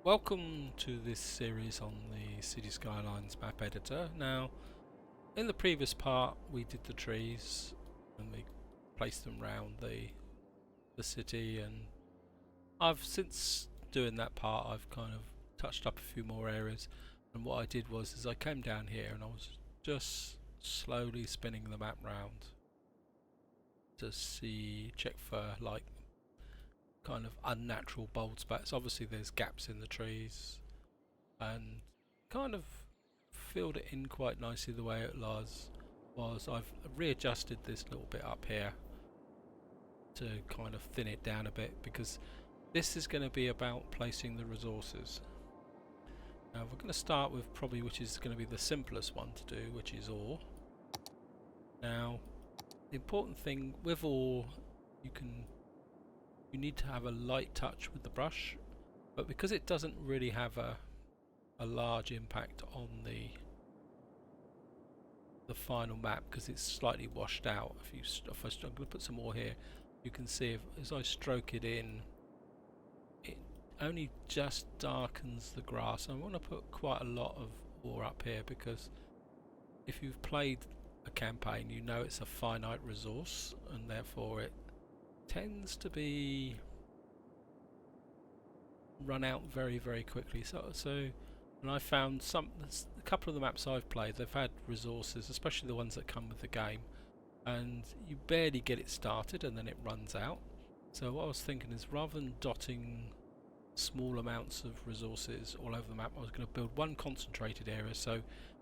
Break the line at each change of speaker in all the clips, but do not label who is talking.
Welcome to this series on the Cities Skylines Map Editor. Now, in the previous part we did the trees and we placed them round the city, and I've since doing that part I've kind of touched up a few more areas, and what I did was I came down here and I was just slowly spinning the map round to check for like kind of unnatural bold spots. Obviously there's gaps in the trees and kind of filled it in quite nicely the way it was. I've readjusted this little bit up here to kind of thin it down a bit, because this is going to be about placing the resources. Now we're going to start with probably which is going to be the simplest one to do, which is ore. Now the important thing with ore, you need to have a light touch with the brush, but because it doesn't really have a large impact on the final map, because it's slightly washed out. I'm going to put some more here. You can see as I stroke it in, it only just darkens the grass. I want to put quite a lot of ore up here, because if you've played a campaign, you know it's a finite resource, and therefore it tends to be run out very quickly. And I found a couple of the maps I've played, they've had resources, especially the ones that come with the game, and you barely get it started and then it runs out. So what I was thinking is, rather than dotting small amounts of resources all over the map, I was going to build one concentrated area so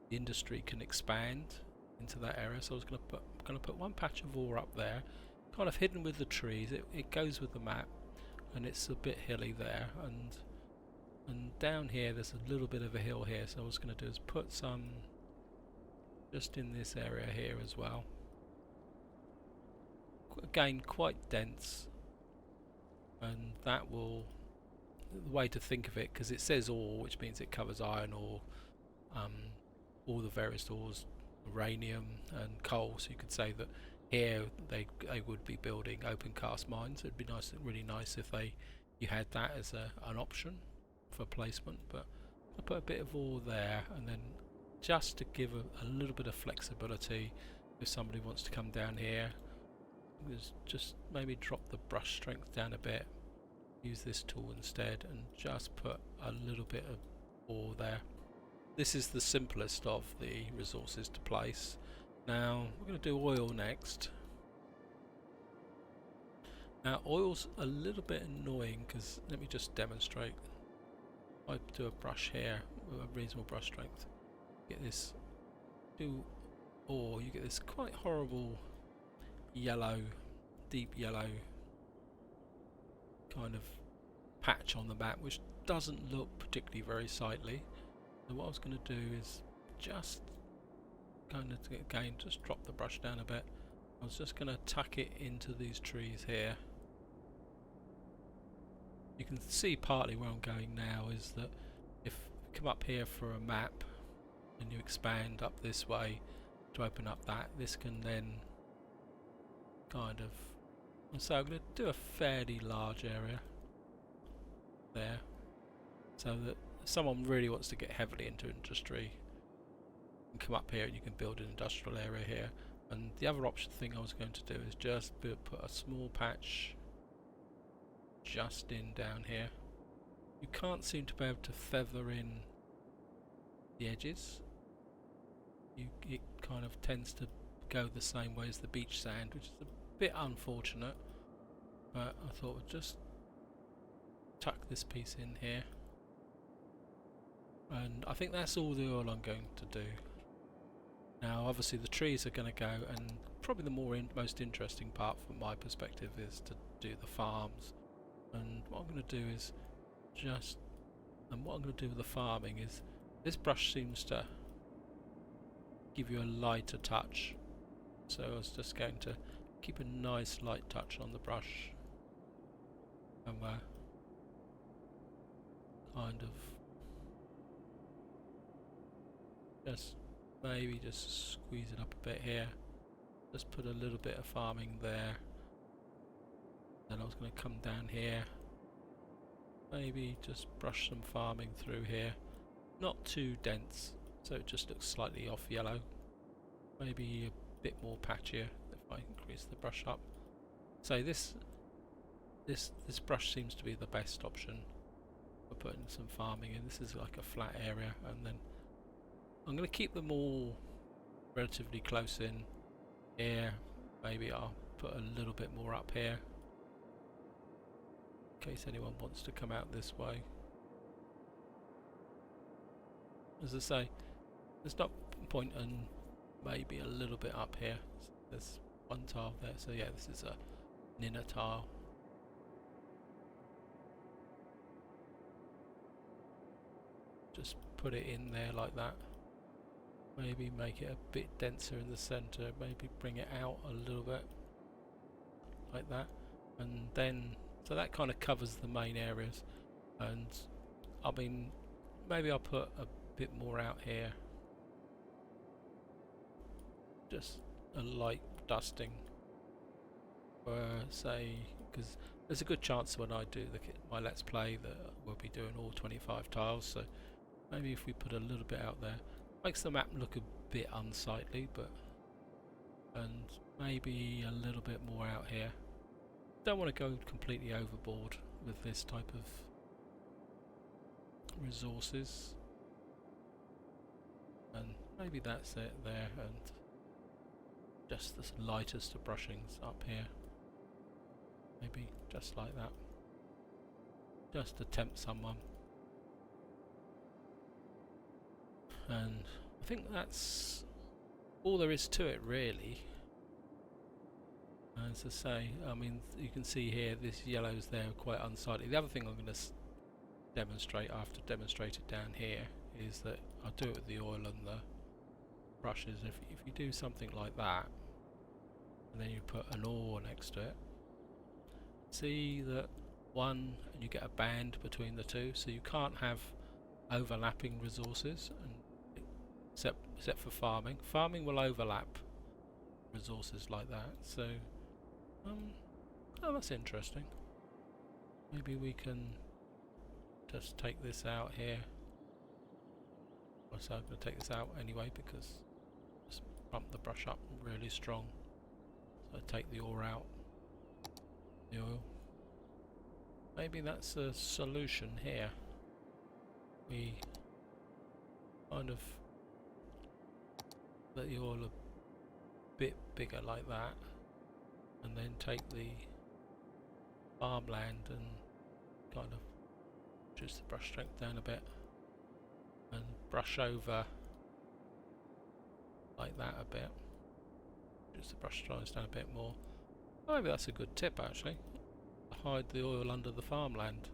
the industry can expand into that area. So I was going to put one patch of ore up there, kind of hidden with the trees. It goes with the map, and it's a bit hilly there, and down here there's a little bit of a hill here, so what I was going to do is put some just in this area here as well. Again, quite dense, and that will, the way to think of it, because it says ore, which means it covers iron ore, all the various ores, uranium and coal, so you could say that here they would be building open cast mines. It'd be really nice if you had that as an option for placement, but I put a bit of ore there, and then just to give a little bit of flexibility if somebody wants to come down here, just maybe drop the brush strength down a bit, use this tool instead, and just put a little bit of ore there. This is the simplest of the resources to place. Now we're going to do oil next. Now oil's a little bit annoying, because let me just demonstrate. I do a brush here with a reasonable brush strength, get this, do ore, you get this quite horrible yellow, deep yellow kind of patch on the map, which doesn't look particularly very sightly. So what I was going to do is just kind of, again, just drop the brush down a bit. I was just going to tuck it into these trees here. You can see partly where I'm going now is that if you come up here for a map and you expand up this way to open up that, this can then kind of, so I'm going to do a fairly large area there, so that if someone really wants to get heavily into industry, you can come up here and you can build an industrial area here. And the other thing I was going to do is just put a small patch just in down here. You can't seem to be able to feather in the edges. It kind of tends to go the same way as the beach sand, which is a bit unfortunate, but I thought I'd just tuck this piece in here, and I think that's all the oil I'm going to do. Now obviously the trees are going to go, and probably the most interesting part from my perspective is to do the farms. And what I'm going to do is what I'm going to do with the farming is, this brush seems to give you a lighter touch, so I was just going to keep a nice light touch on the brush, and kind of just maybe just squeeze it up a bit here, just put a little bit of farming there. Then I was going to come down here maybe just brush some farming through here. Not too dense, so it just looks slightly off yellow. Maybe a bit more patchier if I increase the brush up. So this brush seems to be the best option for putting some farming in. This is like a flat area, and then I'm going to keep them all relatively close in here. Maybe I'll put a little bit more up here in case anyone wants to come out this way. As I say, there's not point in maybe a little bit up here. So there's one tile there, so yeah, this is an inner tile. Just put it in there like that. Maybe make it a bit denser in the center, maybe bring it out a little bit like that, and then so that kind of covers the main areas. And I mean, maybe I'll put a bit more out here, just a light dusting, say, because there's a good chance when I do my Let's Play that we'll be doing all 25 tiles, so maybe if we put a little bit out there, makes the map look a bit unsightly, but and maybe a little bit more out here. Don't want to go completely overboard with this type of resources, and maybe that's it there, and just the lightest of brushings up here, maybe just like that, just to tempt someone. And I think that's all there is to it, really. As I say, I mean, you can see here this yellow's there quite unsightly. The other thing I'm going to demonstrate after demonstrated down here is that I'll do it with the oil and the brushes. If you do something like that and then you put an ore next to it, see that one, and you get a band between the two, so you can't have overlapping resources, and except for farming. Farming will overlap resources like that, so oh, that's interesting. Maybe we can just take this out here. So I'm going to take this out anyway, because just bump the brush up really strong. So take the ore out, the oil. Maybe that's a solution here. We kind of let the oil a bit bigger like that, and then take the farmland and kind of reduce the brush strength down a bit and brush over like that a bit, reduce the brush size down a bit more. Maybe that's a good tip, actually. Hide the oil under the farmland.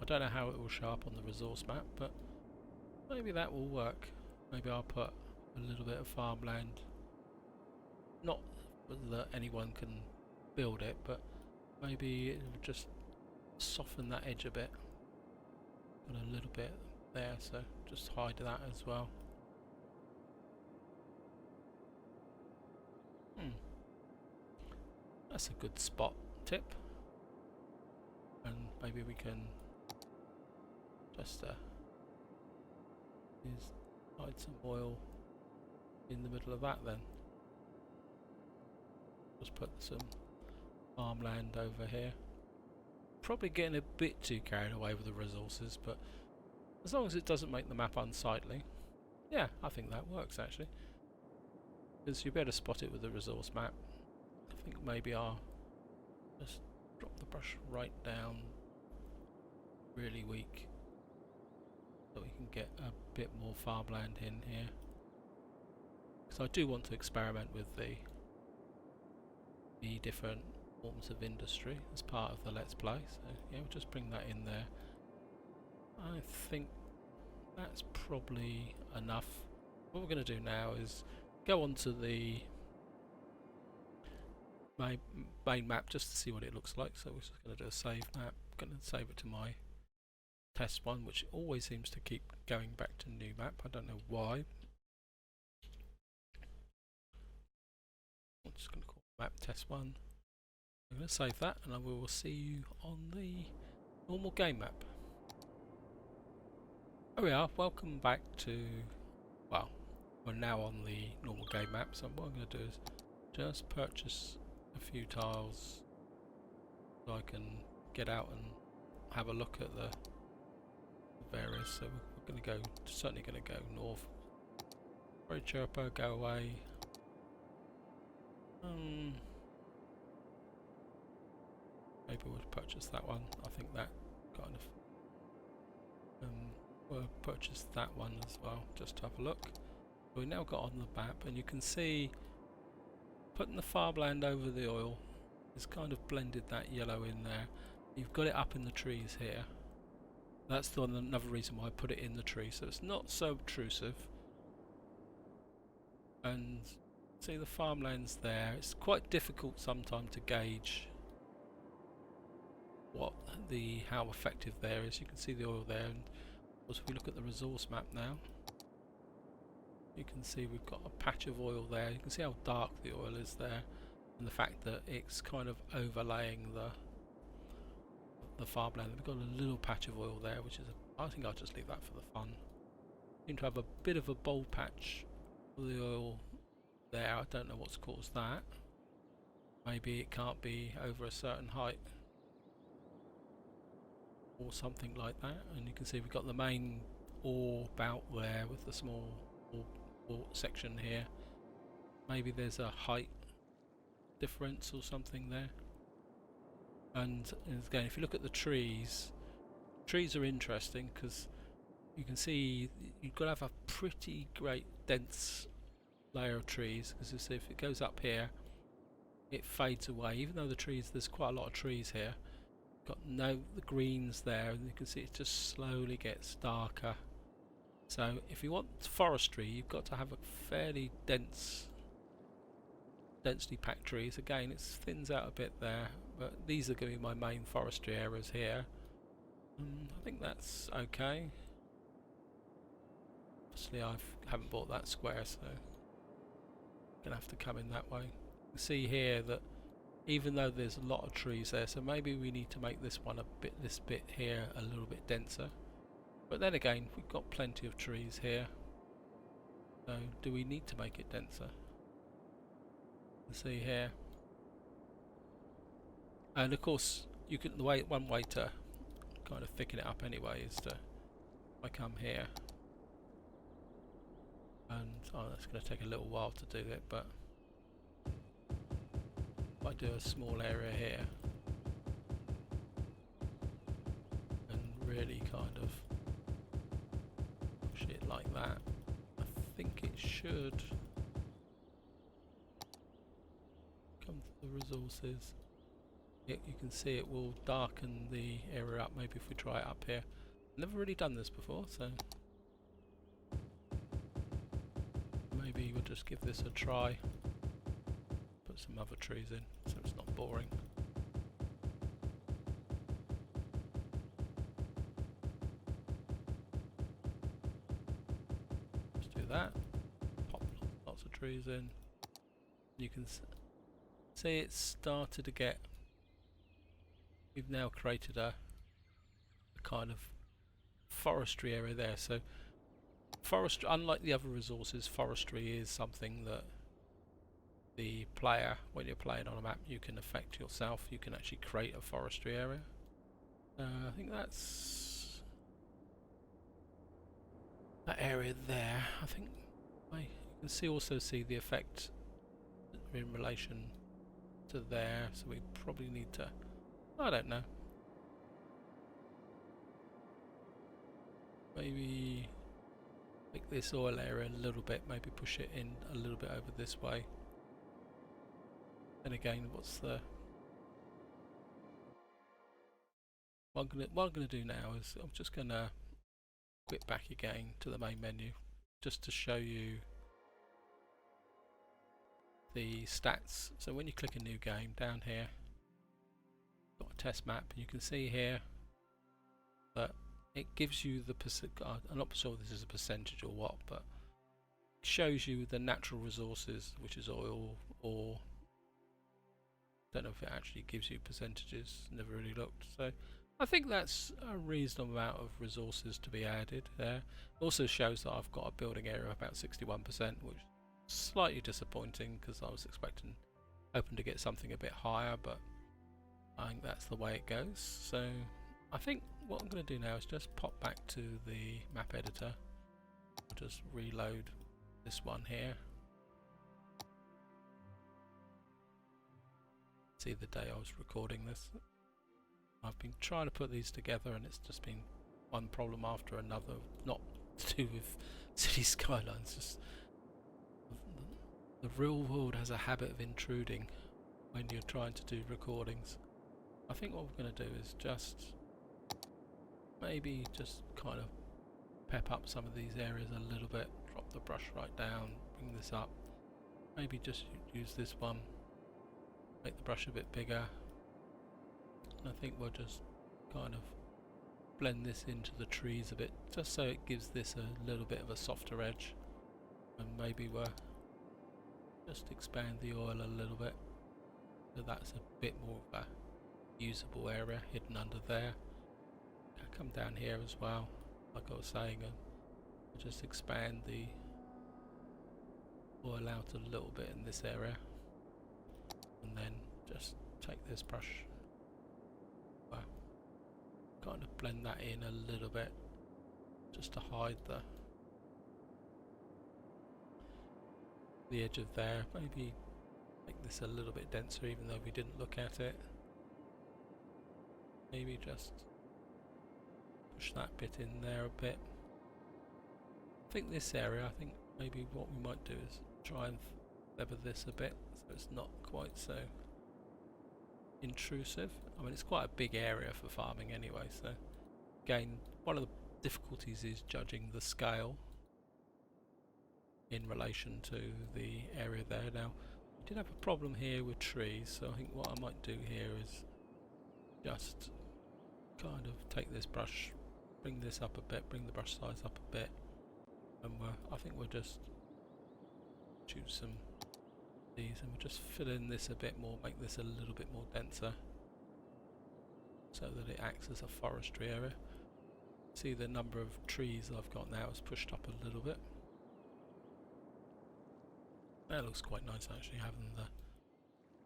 I don't know how it will show up on the resource map, but maybe that will work. Maybe I'll put a little bit of farmland, not that anyone can build it, but maybe it will just soften that edge a bit. Put a little bit there, so just hide that as well. That's a good spot tip, and maybe we can just hide some oil in the middle of that then. Just put some farmland over here. Probably getting a bit too carried away with the resources, but as long as it doesn't make the map unsightly, yeah, I think that works actually. Because you'll be able to spot it with the resource map. I think maybe I'll just drop the brush right down really weak so we can get a bit more farmland in here. Because I do want to experiment with the different forms of industry as part of the Let's Play, so yeah, we'll just bring that in there. I think that's probably enough. What we're going to do now is go on to the main map just to see what it looks like. So we're just going to do a save map. I'm going to save it to my test one, which always seems to keep going back to new map. I don't know why. I'm just going to call map test one. I'm going to save that and I will see you on the normal game map. Here we are, welcome back to, well, we're now on the normal game map, so what I'm going to do is just purchase a few tiles so I can get out and have a look at the various. So we're going to go, certainly going to go north. Very chirper, go away. Maybe we'll purchase that one. I think that kind of we'll purchase that one as well, just to have a look. We've now got on the map, and you can see putting the farmland over the oil has kind of blended that yellow in there. You've got it up in the trees here. That's another reason why I put it in the tree, so it's not so obtrusive. And see the farmlands there. It's quite difficult sometimes to gauge how effective there is. You can see the oil there, and of course if we look at the resource map now, you can see we've got a patch of oil there. You can see how dark the oil is there, and the fact that it's kind of overlaying the farmland. We've got a little patch of oil there, which is I think I'll just leave that for the fun. Seem to have a bit of a bold patch of the oil there. I don't know what's caused that. Maybe it can't be over a certain height or something like that. And you can see we've got the main ore bout there with the small ore section here. Maybe there's a height difference or something there. And again, if you look at the trees are interesting because you can see you've got to have a pretty great dense layer of trees, because you see if it goes up here it fades away, even though there's quite a lot of trees here. Got the greens there, and you can see it just slowly gets darker. So if you want forestry, you've got to have a fairly densely packed trees. Again, it thins out a bit there, but these are going to be my main forestry areas here. I think that's okay. Obviously I haven't bought that square, so I'm going to have to come in that way. You can see here that even though there's a lot of trees there, so maybe we need to make this bit here a little bit denser. But then again, we've got plenty of trees here, so do we need to make it denser? You can see here, and of course you can. One way to kind of thicken it up anyway is to I come here, and that's going to take a little while to do it, but if I do a small area here and really kind of push it like that, I think it should come to the resources. You can see it will darken the area up. Maybe if we try it up here. Never really done this before, so maybe we'll just give this a try. Put some other trees in so it's not boring. Just do that. Pop lots of trees in. You can see it's started to get. We've now created a kind of forestry area there. So forestry, unlike the other resources, forestry is something that the player, when you're playing on a map, you can affect yourself. You can actually create a forestry area. I think that's that area there. I think you can also see the effect in relation to there. So we probably need to. I don't know. Maybe make this oil area a little bit. Maybe push it in a little bit over this way. And again, what I'm gonna do now is I'm just gonna quit back again to the main menu, just to show you the stats. So when you click a new game down here, got a test map, and you can see here that it gives you the I'm not sure this is a percentage or what, but it shows you the natural resources, which is oil, ore, Don't know if it actually gives you percentages, never really looked. So I think that's a reasonable amount of resources to be added there. Also shows that I've got a building area of about 61%, which is slightly disappointing because I was hoping to get something a bit higher, but I think that's the way it goes. So I think what I'm going to do now is just pop back to the map editor. I'll just reload this one here. See the day I was recording this. I've been trying to put these together and it's just been one problem after another, not to do with City Skylines, just the real world has a habit of intruding when you're trying to do recordings. I think what we're going to do is just maybe just kind of pep up some of these areas a little bit, drop the brush right down, bring this up, maybe just use this one, make the brush a bit bigger, and I think we'll just kind of blend this into the trees a bit, just so it gives this a little bit of a softer edge, and maybe we'll just expand the oil a little bit, so that's a bit more of a usable area hidden under there. I'll come down here as well, like I was saying, and I'll just expand the oil out a little bit in this area, and then just take this brush, kind of blend that in a little bit just to hide the edge of there. Maybe make this a little bit denser even though we didn't look at it. Maybe just push that bit in there a bit. I think this area, I think maybe what we might do is try and feather this a bit so it's not quite so intrusive. I mean, it's quite a big area for farming anyway, so again, one of the difficulties is judging the scale in relation to the area there. Now, we did have a problem here with trees, so I think what I might do here is just kind of take this brush, bring this up a bit, bring the brush size up a bit, and I think we'll just choose some of these and we'll just fill in this a bit more, make this a little bit more denser so that it acts as a forestry area. See the number of trees I've got now is pushed up a little bit. That looks quite nice actually, having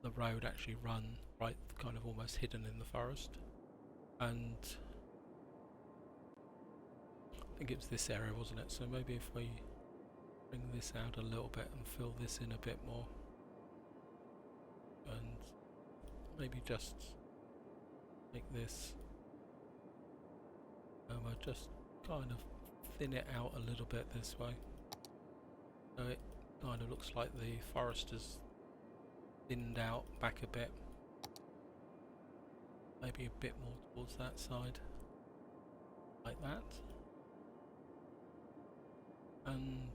the road actually run right, kind of almost hidden in the forest. And I think it's this area, wasn't it? So maybe if we bring this out a little bit and fill this in a bit more, and maybe just make this, and we'll just kind of thin it out a little bit this way, so it kind of looks like the forest is thinned out back a bit, maybe a bit more towards that side, like that. And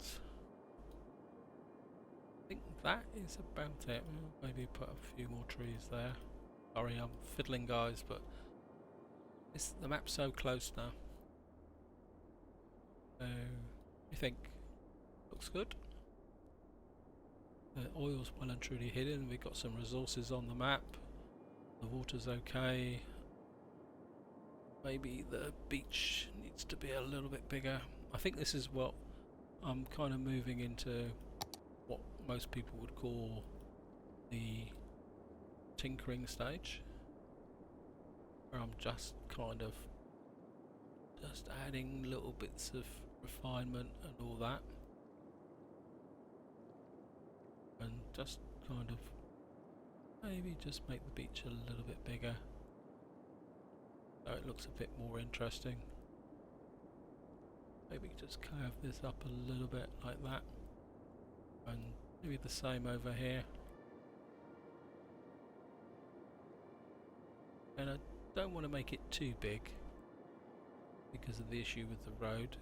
I think that is about it. Maybe put a few more trees there. Sorry, I'm fiddling, guys, but the map's so close now. So, you think looks good? The oil's well and truly hidden. We've got some resources on the map. The water's okay. Maybe the beach needs to be a little bit bigger. I think this is what I'm kind of moving into, what most people would call the tinkering stage, where I'm just kind of just adding little bits of refinement and all that, and just kind of maybe just make the beach a little bit bigger so it looks a bit more interesting. Maybe just curve this up a little bit like that, and maybe the same over here. And I don't want to make it too big because of the issue with the road,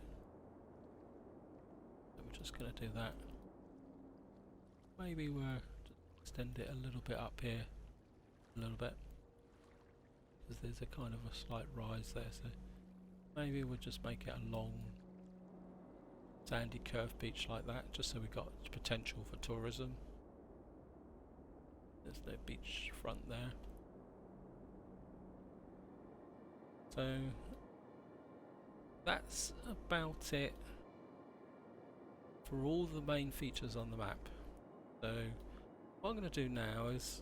so we're just going to do that. Maybe we'll just extend it a little bit up here, a little bit, because there's a kind of a slight rise there, so maybe we'll just make it a long sandy curved beach like that, just so we've got potential for tourism. There's no beach front there. So that's about it for all the main features on the map. So what I'm going to do now is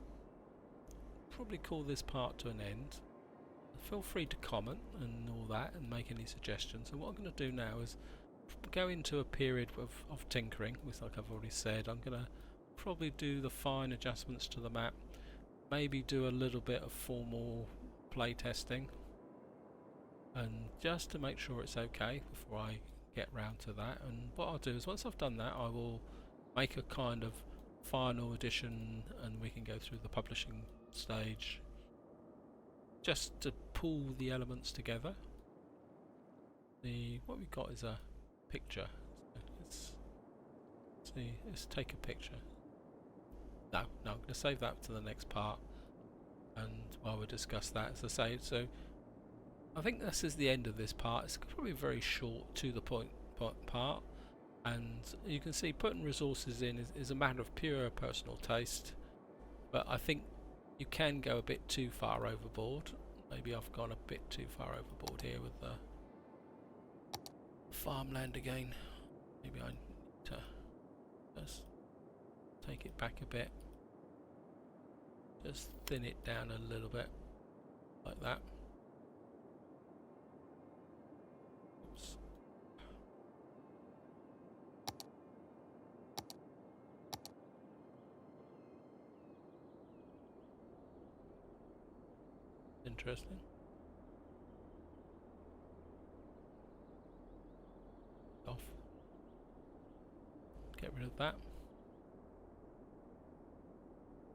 probably call this part to an end. Feel free to comment and all that and make any suggestions. And what I'm going to do now is go into a period of tinkering, which, like I've already said, I'm going to probably do the fine adjustments to the map, maybe do a little bit of formal play testing, and just to make sure it's okay before I get round to that. And what I'll do is once I've done that, I will make a kind of final edition and we can go through the publishing stage just to pull the elements together. What we've got is a picture. So let's take a picture. No, I'm going to save that to the next part, and while we discuss that, as I say, so I think this is the end of this part. It's probably a very short, to the point part, and you can see putting resources in is a matter of pure personal taste, but I think you can go a bit too far overboard. Maybe I've gone a bit too far overboard here with the farmland again. Maybe I need to just take it back a bit. Just thin it down a little bit, like that. Oops. Interesting. Off. Get rid of that.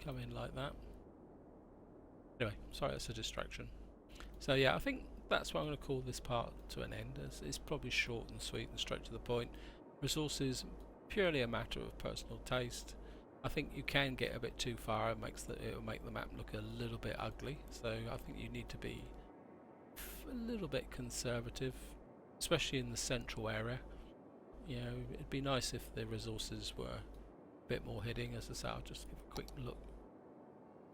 Come in like that. Anyway, sorry, that's a distraction. So yeah, I think that's what I'm going to call this part to an end. It's probably short and sweet and straight to the point. Resources, purely a matter of personal taste. I think you can get a bit too far. It will make the map look a little bit ugly. So I think you need to be a little bit conservative, especially in the central area. You know, it'd be nice if the resources were a bit more hidden. As I say, I'll just give a quick look.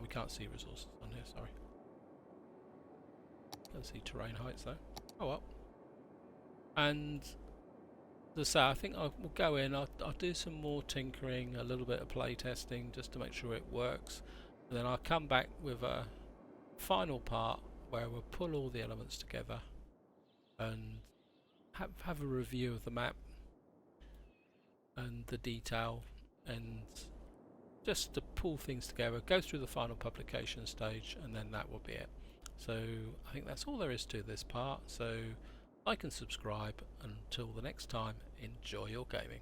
We can't see resources on here, sorry. Can't see terrain heights though. Oh well. And as I say, I think I will go in, I'll do some more tinkering, a little bit of play testing just to make sure it works. And then I'll come back with a final part where we'll pull all the elements together and have a review of the map and the detail, and just to pull things together, go through the final publication stage, and then that will be it. So I think that's all there is to this part. So like and subscribe. Until the next time, enjoy your gaming.